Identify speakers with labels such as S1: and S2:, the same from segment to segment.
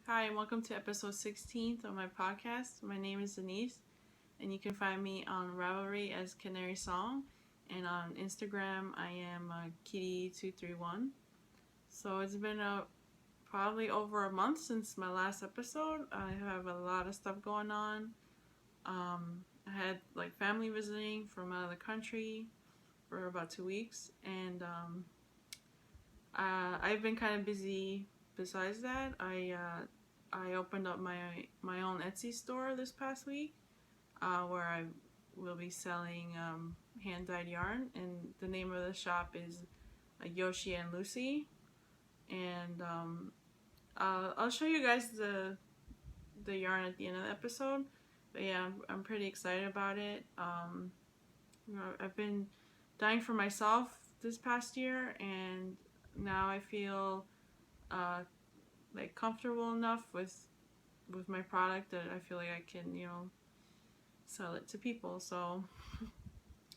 S1: Hi, and welcome to episode 16th of my podcast. My name is Denise, and you can find me on Ravelry as CANARYSONG, and on Instagram I am Kitty231. So it's been probably over a month since my last episode. I have a lot of stuff going on. I had like family visiting from out of the country for about 2 weeks, and I've been kind of busy. Besides that, I opened up my own Etsy store this past week, where I will be selling hand dyed yarn, and the name of the shop is Yoshi and Lucy, and I'll show you guys the yarn at the end of the episode. But yeah, I'm pretty excited about it. I've been dyeing for myself this past year, and now I feel like comfortable enough with my product that I feel like I can, sell it to people. So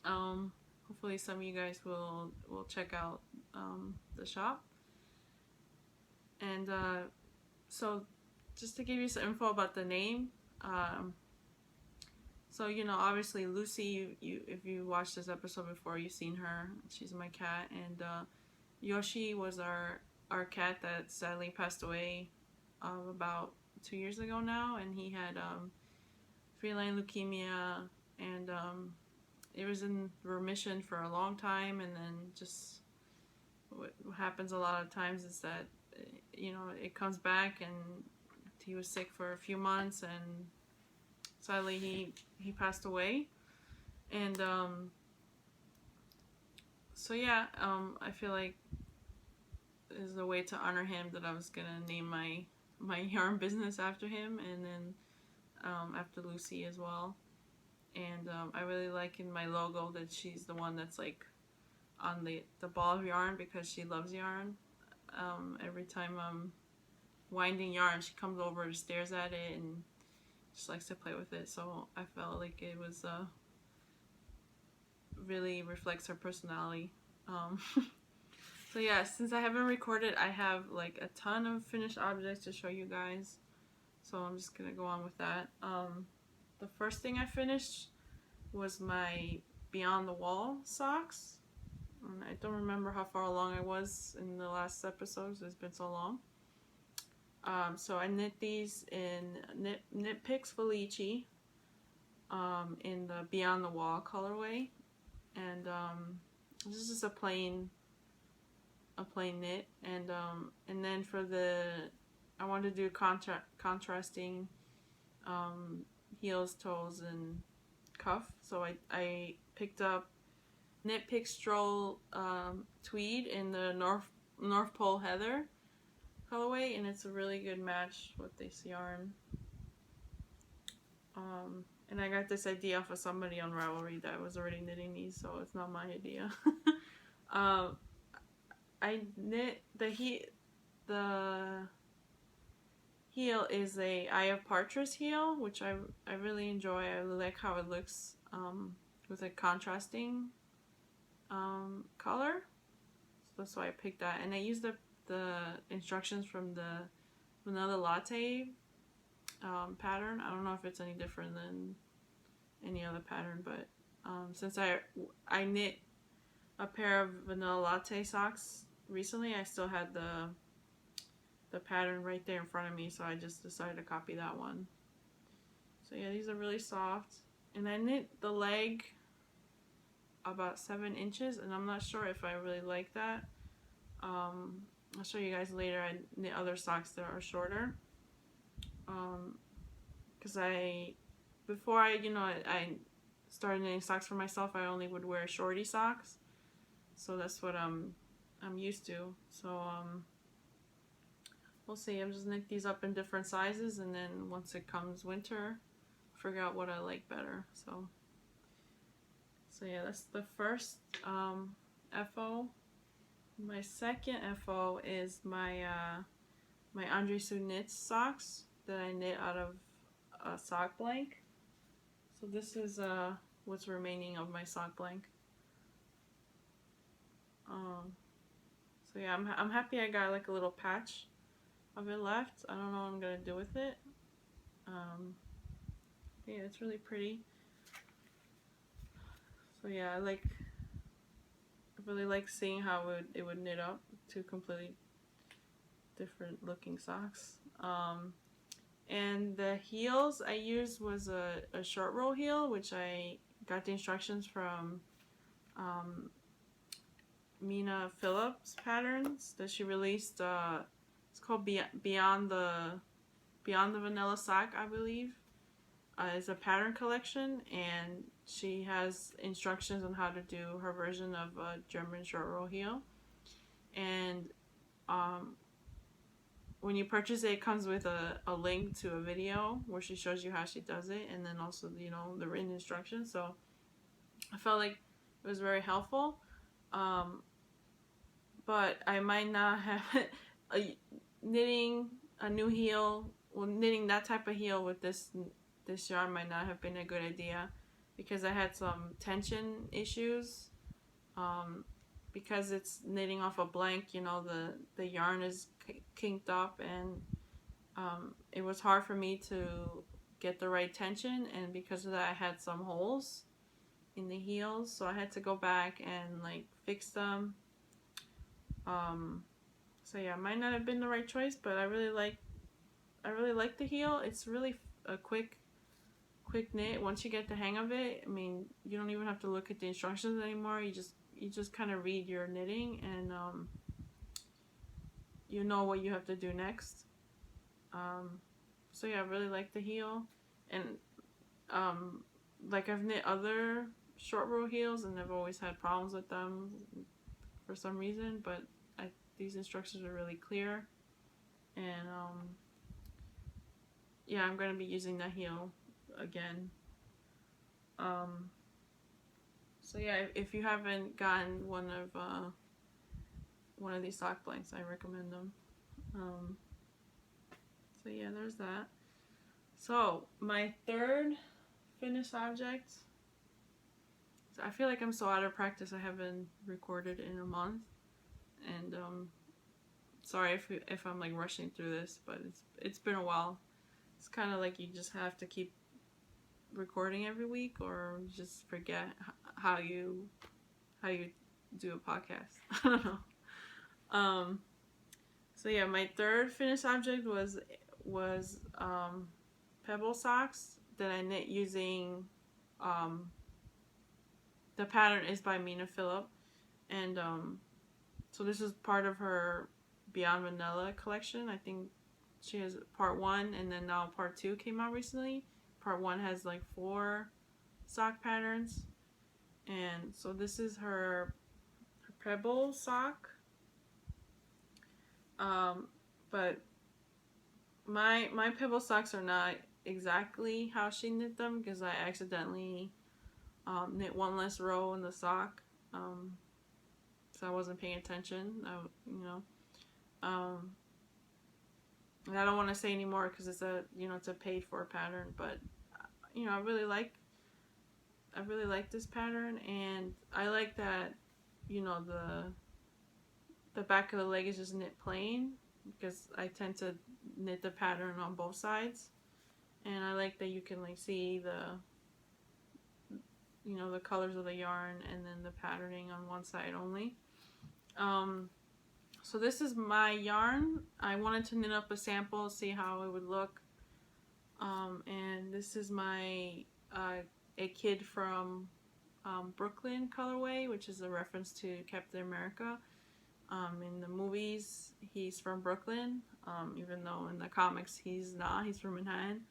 S1: hopefully some of you guys will check out the shop. And so just to give you some info about the name, so obviously Lucy, you if you watched this episode before, you've seen her. She's my cat. And Yoshi was our cat that sadly passed away about 2 years ago now, and he had feline leukemia, and it was in remission for a long time, and then just what happens a lot of times is that it comes back, and he was sick for a few months, and sadly he passed away. And so yeah, I feel like is a way to honor him that I was gonna name my yarn business after him, and then after Lucy as well. And I really like in my logo that she's the one that's like on the ball of yarn, because she loves yarn. Every time I'm winding yarn, she comes over and stares at it and just likes to play with it. So I felt like it was really reflects her personality. So yeah, since I haven't recorded, I have like a ton of finished objects to show you guys. So I'm just gonna go on with that. The first thing I finished was my Beyond the Wall socks. And I don't remember how far along I was in the last episodes. It's been so long. So I knit these in Knit Picks Felici, in the Beyond the Wall colorway, and this is a plain knit, and then for I wanted to do contrasting heels, toes, and cuff. So I picked up Knit Pick Stroll tweed in the North Pole Heather colorway, and it's a really good match with this yarn. And I got this idea off of somebody on Ravelry that was already knitting these, so it's not my idea. I knit the heel is a Eye of Partridge heel, which I really enjoy. I really like how it looks with a contrasting color. So that's why I picked that. And I used the instructions from the Vanilla Latte pattern. I don't know if it's any different than any other pattern, but since I knit a pair of Vanilla Latte socks recently, I still had the pattern right there in front of me, so I just decided to copy that one. So yeah, these are really soft, and I knit the leg about 7 inches, and I'm not sure if I really like that. I'll show you guys later. I knit other socks that are shorter, because before I started knitting socks for myself, I only would wear shorty socks, so that's what I'm used to. So we'll see. I'm just knit these up in different sizes, and then once it comes winter, figure out what I like better. So yeah, that's the first FO. My second FO is my my Andre Sue Knits socks that I knit out of a sock blank. So this is what's remaining of my sock blank. So yeah, I'm happy I got like a little patch of it left. I don't know what I'm gonna do with it. Yeah, it's really pretty. So yeah, I really like seeing how it would knit up two completely different looking socks. And the heels I used was a short row heel, which I got the instructions from MINA Phillips patterns that she released. It's called Beyond the Vanilla Sock, I believe. It's a pattern collection, and she has instructions on how to do her version of a German short row heel. And when you purchase it, it comes with a link to a video where she shows you how she does it, and then also, you know, the written instructions. So I felt like it was very helpful. But I might not have knitting a new heel, well, knitting that type of heel with this yarn might not have been a good idea, because I had some tension issues. Because it's knitting off a blank, you know, the yarn is kinked up, and it was hard for me to get the right tension, and because of that I had some holes in the heels, so I had to go back and like fix them. So yeah, it might not have been the right choice, but I really like the heel. It's really a quick knit. Once you get the hang of it, I mean, you don't even have to look at the instructions anymore. You just kind of read your knitting, and you know what you have to do next. So yeah, I really like the heel, and like I've knit other short row heels and I've always had problems with them for some reason, but these instructions are really clear, and yeah, I'm going to be using that heel again. So yeah, if you haven't gotten one of these sock blanks, I recommend them. So yeah, there's that. So my third finished object, so I feel like I'm so out of practice. I haven't recorded in a month, and sorry if I'm like rushing through this, but it's been a while. It's kind of like you just have to keep recording every week, or just forget how you do a podcast. I don't know. So yeah, my third finished object was pebble socks that I knit using the pattern is by Mina Phillipp, and so this is part of her Beyond Vanilla collection. I think she has part 1, and then now part 2 came out recently. Part 1 has like 4 sock patterns, and so this is her pebble sock. But my pebble socks are not exactly how she knit them, because I accidentally knit one less row in the sock, so I wasn't paying attention. And I don't want to say anymore because it's a paid for pattern, but I really like this pattern, and I like that the back of the leg is just knit plain, because I tend to knit the pattern on both sides, and I like that you can like see the colors of the yarn and then the patterning on one side only. So this is my yarn. I wanted to knit up a sample, see how it would look, and this is my a kid from Brooklyn colorway, which is a reference to Captain America. In the movies, he's from Brooklyn, even though in the comics he's not. He's from Manhattan.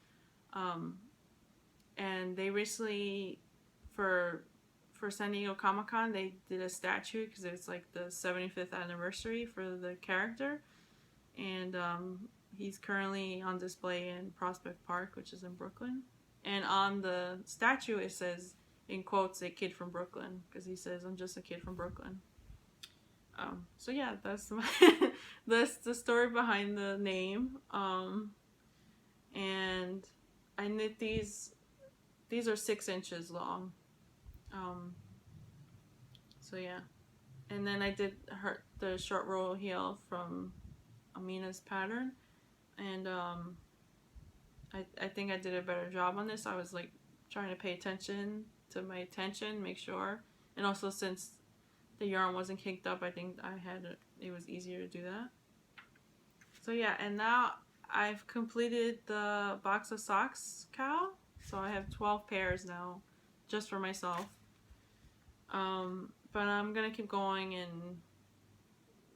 S1: And they recently, for San Diego Comic-Con, they did a statue because it's like the 75th anniversary for the character, and he's currently on display in Prospect Park, which is in Brooklyn. And on the statue it says, in quotes, "a kid from Brooklyn," because he says, "I'm just a kid from Brooklyn." So yeah, that's that's the story behind the name. And I knit these are 6 inches long. So yeah, and then I did the short row heel from Amina's pattern, and I think I did a better job on this. I was like trying to pay attention to my tension, make sure, and also since the yarn wasn't kinked up, I think it was easier to do that. So yeah, and now I've completed the box of socks cowl, so I have 12 pairs now, just for myself. But I'm gonna keep going, and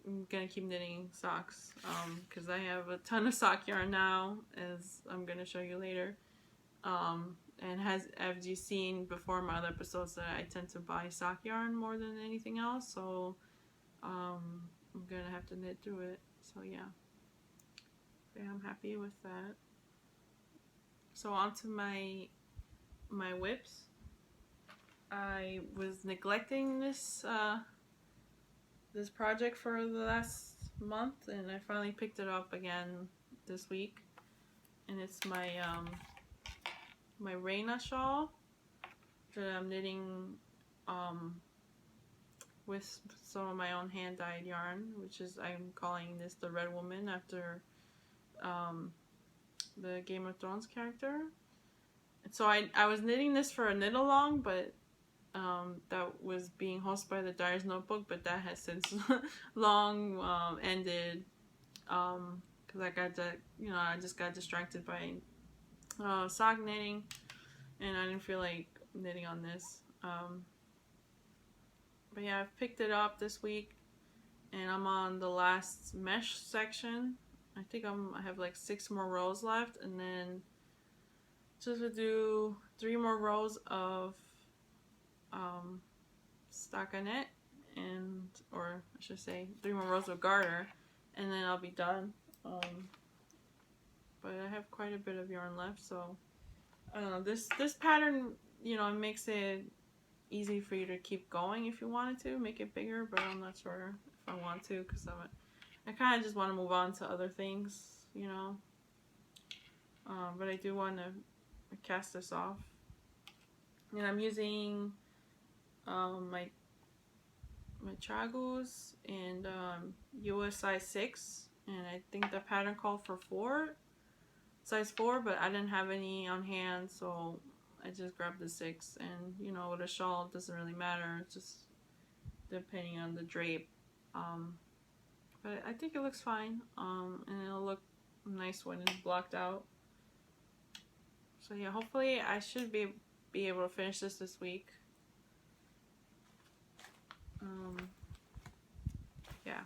S1: I'm gonna keep knitting socks, because I have a ton of sock yarn now, as I'm gonna show you later. And as you've seen before in my other episodes, that I tend to buy sock yarn more than anything else, so I'm gonna have to knit through it. So yeah, I'm happy with that. So on to my whips. I was neglecting this this project for the last month, and I finally picked it up again this week, and it's my my RHAPSODY shawl that I'm knitting with some of my own hand-dyed yarn, which is, I'm calling this the Red Woman after the Game of Thrones character. And so I was knitting this for a knit along, but that was being hosted by the Dyer's Notebook, but that has since long ended, because I got I just got distracted by sock knitting, and I didn't feel like knitting on this. But yeah, I've picked it up this week, and I'm on the last mesh section. I think I have like 6 more rows left, and then just to do 3 more rows of stockinette, or I should say 3 more rows of garter, and then I'll be done. But I have quite a bit of yarn left, so this pattern, it makes it easy for you to keep going if you wanted to make it bigger, but I'm not sure if I want to, because I kind of just want to move on to other things, but I do want to cast this off, and I'm using my Chagos and US size 6, and I think the pattern called for size 4, but I didn't have any on hand, so I just grabbed the 6. And with a shawl, it doesn't really matter, it's just depending on the drape. But I think it looks fine, and it'll look nice when it's blocked out. So yeah, hopefully I should be able to finish this week. Yeah.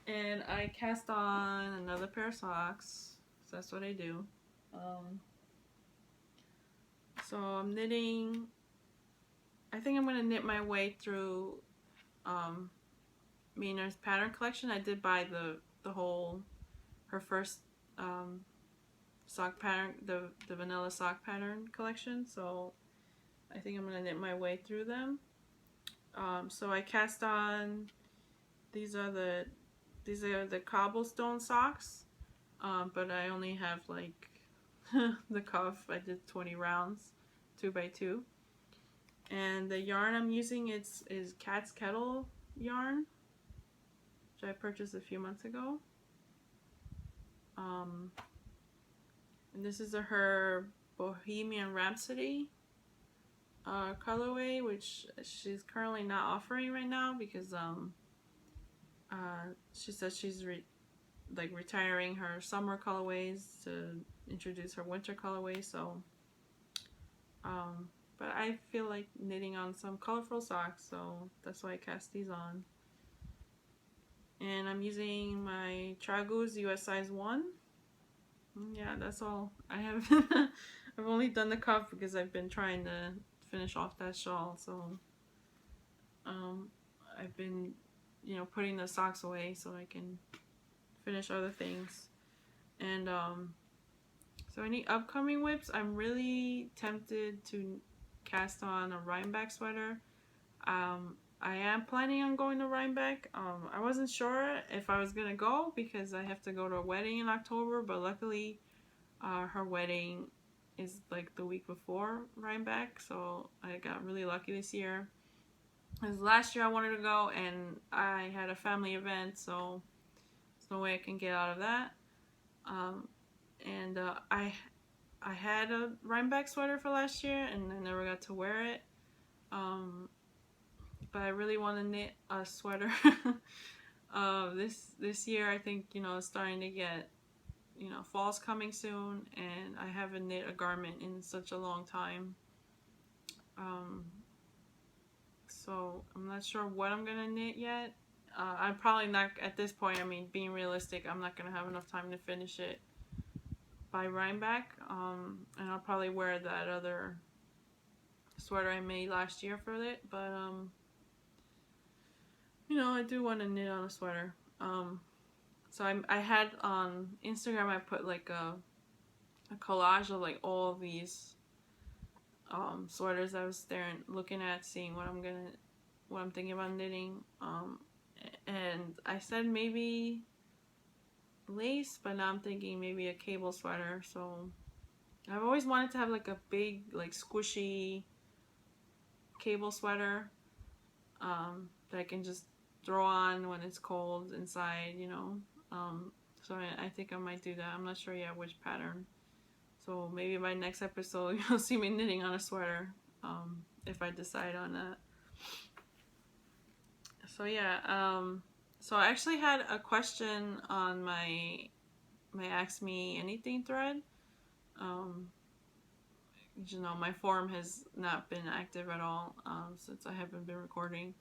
S1: And I cast on another pair of socks, so that's what I do. So I'm knitting, I think I'm going to knit my way through Mina's pattern collection. I did buy her first sock pattern, the vanilla sock pattern collection, so I think I'm going to knit my way through them. So I cast on, these are the cobblestone socks, but I only have like the cuff. I did 20 rounds, 2x2, and the yarn I'm using is Cat's Kettle yarn, which I purchased a few months ago. And this is her Bohemian Rhapsody colorway, which she's currently not offering right now because she says she's retiring her summer colorways to introduce her winter colorway. So but I feel like knitting on some colorful socks, so that's why I cast these on. And I'm using my Chagos US size 1. Yeah, that's all I have. I've only done the cuff because I've been trying to finish off that shawl, so I've been putting the socks away so I can finish other things. And so any upcoming whips, I'm really tempted to cast on a Rhinebeck sweater. I am planning on going to Rhinebeck. I wasn't sure if I was gonna go because I have to go to a wedding in October, but luckily her wedding is like the week before Rhinebeck, so I got really lucky this year. Because last year I wanted to go and I had a family event, so there's no way I can get out of that. And I had a Rhinebeck sweater for last year, and I never got to wear it. But I really want to knit a sweater. This year, I think, you know, it's starting to get, you know, fall's coming soon, and I haven't knit a garment in such a long time. So I'm not sure what I'm gonna knit yet. I'm probably not, at this point, I mean, being realistic, I'm not gonna have enough time to finish it by Rhinebeck. And I'll probably wear that other sweater I made last year for it, but you know, I do want to knit on a sweater. So I had on Instagram, I put like a collage of like all of these sweaters I was staring, looking at, seeing what I'm thinking about knitting. And I said maybe lace, but now I'm thinking maybe a cable sweater. So I've always wanted to have like a big, like squishy cable sweater that I can just throw on when it's cold inside, you know. So I think I might do that. I'm not sure yet which pattern. So maybe by next episode you'll see me knitting on a sweater, if I decide on that. So yeah, so I actually had a question on my Ask Me Anything thread. You know, my forum has not been active at all since I haven't been recording.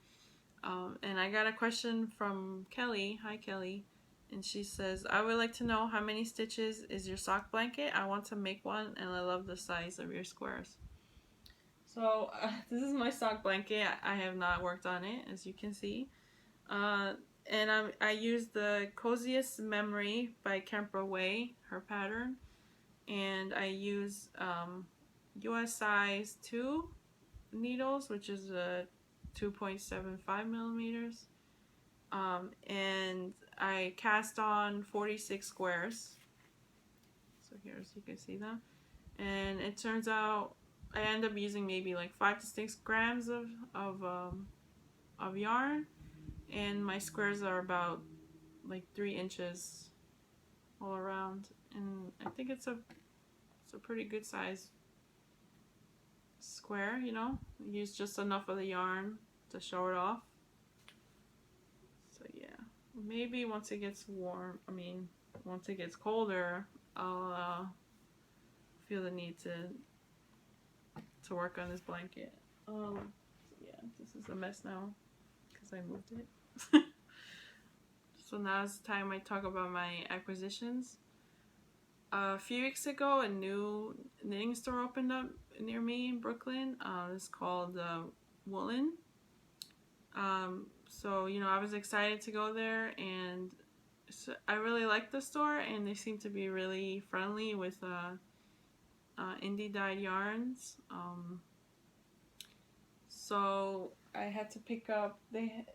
S1: And I got a question from Kelly. Hi, Kelly. And she says, I would like to know how many stitches is your sock blanket? I want to make one, and I love the size of your squares. So this is my sock blanket. I have not worked on it, as you can see. And I used the Coziest Memory by KEMPER, her pattern. And I use US size 2 needles, which is a 2.75 millimeters. And I cast on 46 squares. So here, so you can see them. And it turns out I end up using maybe like 5 to 6 grams of yarn. And my squares are about like 3 inches all around. And I think it's a pretty good size square, you know. Use just enough of the yarn to show it off. So yeah, maybe once it gets warm, I mean, once it gets colder, I'll feel the need to work on this blanket. So yeah, this is a mess now because I moved it. So now it's time I talk about my acquisitions. A few weeks ago, a new knitting store opened up near me in Brooklyn. It's called WOOLYN. So, you know, I was excited to go there, and so I really liked the store, and they seem to be really friendly with indie dyed yarns. So I had to pick up this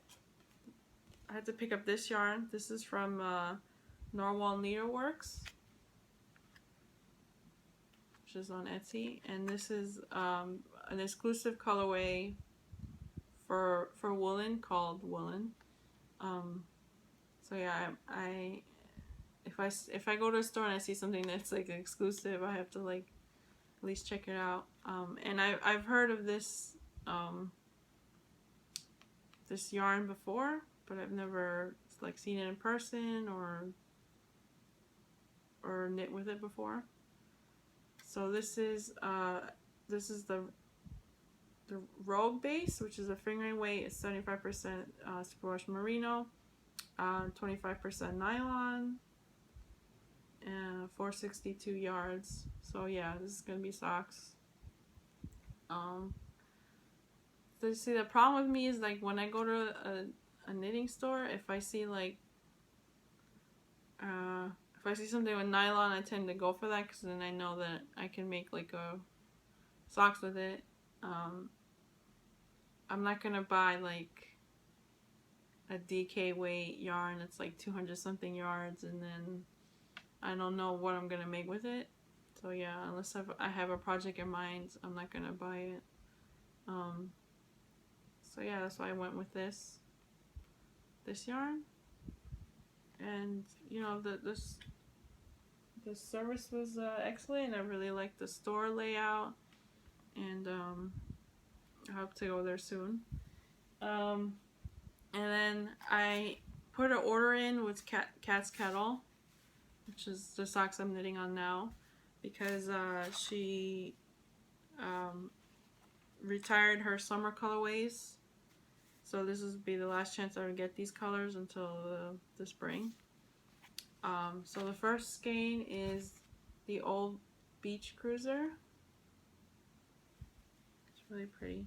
S1: yarn. This is from NARWHAL NEEDLEWORKS, which is on Etsy, and this is an exclusive colorway for WOOLYN called WOOLYN. So yeah, if I go to a store and I see something that's like exclusive, I have to like at least check it out. And I've heard of this this yarn before, but I've never like seen it in person or knit with it before. So this is the Rogue base, which is a fingering weight. It's 75% superwash merino, 25% nylon, and 462 yards. So yeah, this is gonna be socks. So see, the problem with me is like when I go to a knitting store, if I see like if I see something with nylon, I tend to go for that because then I know that I can make like a socks with it. I'm not gonna buy like a DK weight yarn. It's like 200 something yards, and then I don't know what I'm gonna make with it. So yeah, unless I have a project in mind, I'm not gonna buy it. So yeah, that's why I went with this yarn. And you know, the service was excellent. I really liked the store layout, and I hope to go there soon. And then I put an order in with Cat's Kettle, which is the socks I'm knitting on now, because she retired her summer colorways. So this will be the last chance I would get these colors until the spring. So the first skein is the Old Beach Cruiser. It's really pretty.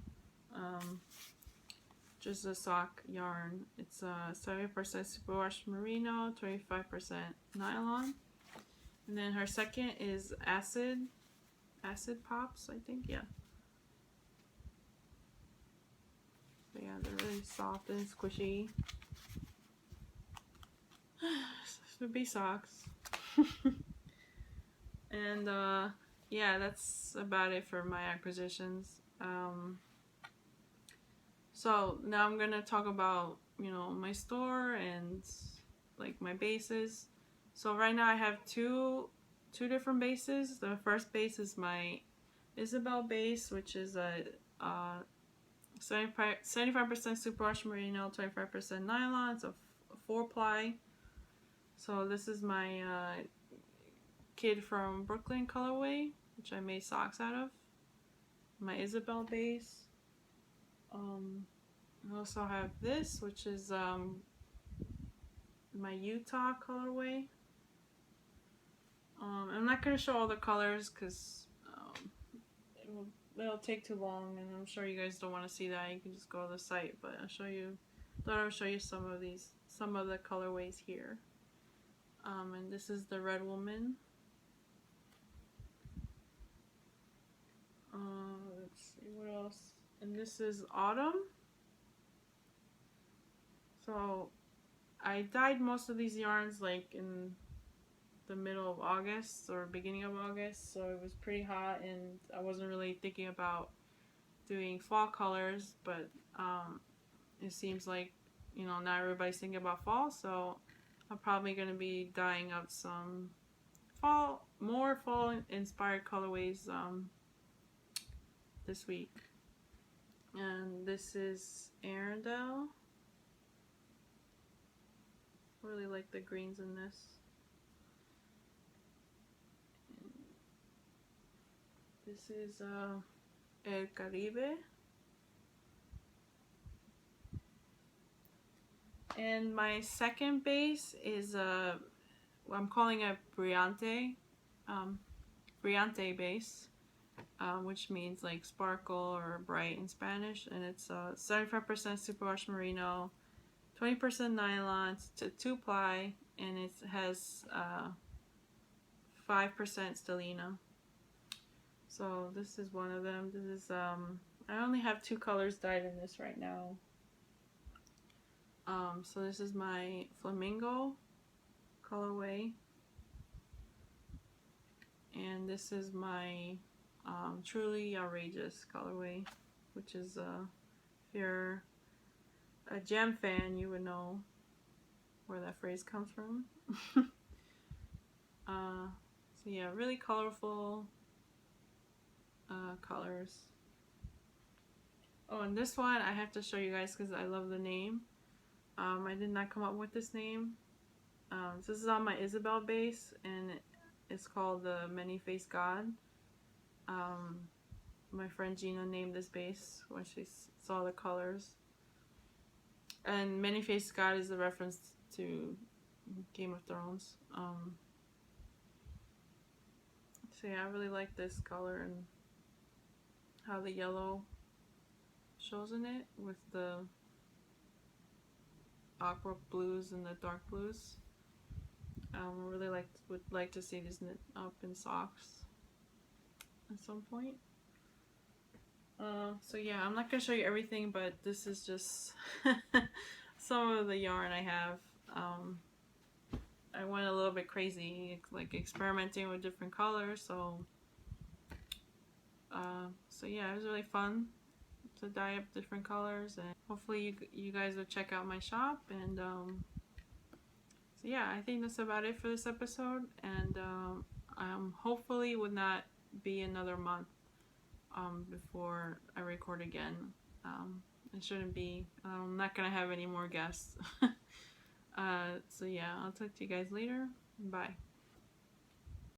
S1: Just a sock yarn. It's 70% superwash merino, 25% nylon. And then her second is Acid Pops, I think, yeah. So yeah, they're really soft and squishy. Should be socks. And yeah, that's about it for my acquisitions. So now I'm gonna talk about, you know, my store and like my bases. So right now I have two different bases. The first base is my Isabel base, which is a 75% superwash merino, 25% nylon. It's a 4-ply. So this is my Kid from Brooklyn colorway, which I made socks out of. My Isabel base. I also have this, which is my Utah colorway. I'm not going to show all the colors because it'll take too long, and I'm sure you guys don't want to see that. You can just go to the site, but thought I'll show you some of the colorways here. And this is the Red Woman. Let's see what else. And this is Autumn. So I dyed most of these yarns like in the middle of August or beginning of August, so it was pretty hot and I wasn't really thinking about doing fall colors, but it seems like, you know, not everybody's thinking about fall, so I'm probably going to be dyeing up some more fall inspired colorways this week. And this is Arendelle. Really like the greens in this. This is El Caribe. And my second base is I'm calling it Brillante base, which means like sparkle or bright in Spanish, and it's 75% superwash merino, 20% nylon, it's a 2-ply, and it has 5% stellina. So this is one of them. This is I only have 2 colors dyed in this right now. So this is my Flamingo colorway, and this is my Truly Outrageous colorway, which is if you're a gem fan, you would know where that phrase comes from. So yeah, really colorful colors. Oh, and this one I have to show you guys because I love the name. I did not come up with this name. So this is on my Isabel base, and it's called the Many-Faced God. My friend Gina named this base when she saw the colors. And Many-Faced God is a reference to Game of Thrones. So yeah, I really like this color and how the yellow shows in it with the aqua blues and the dark blues. I really would like to see these knit up in socks at some point. So yeah, I'm not gonna show you everything, but this is just some of the yarn I have. I went a little bit crazy, like experimenting with different colors. So yeah, it was really fun to dye up different colors, and hopefully you guys will check out my shop. And so So yeah, I think that's about it for this episode, and hopefully would not be another month before I record again. It shouldn't be. I'm not gonna have any more guests. So yeah, I'll talk to you guys later. Bye.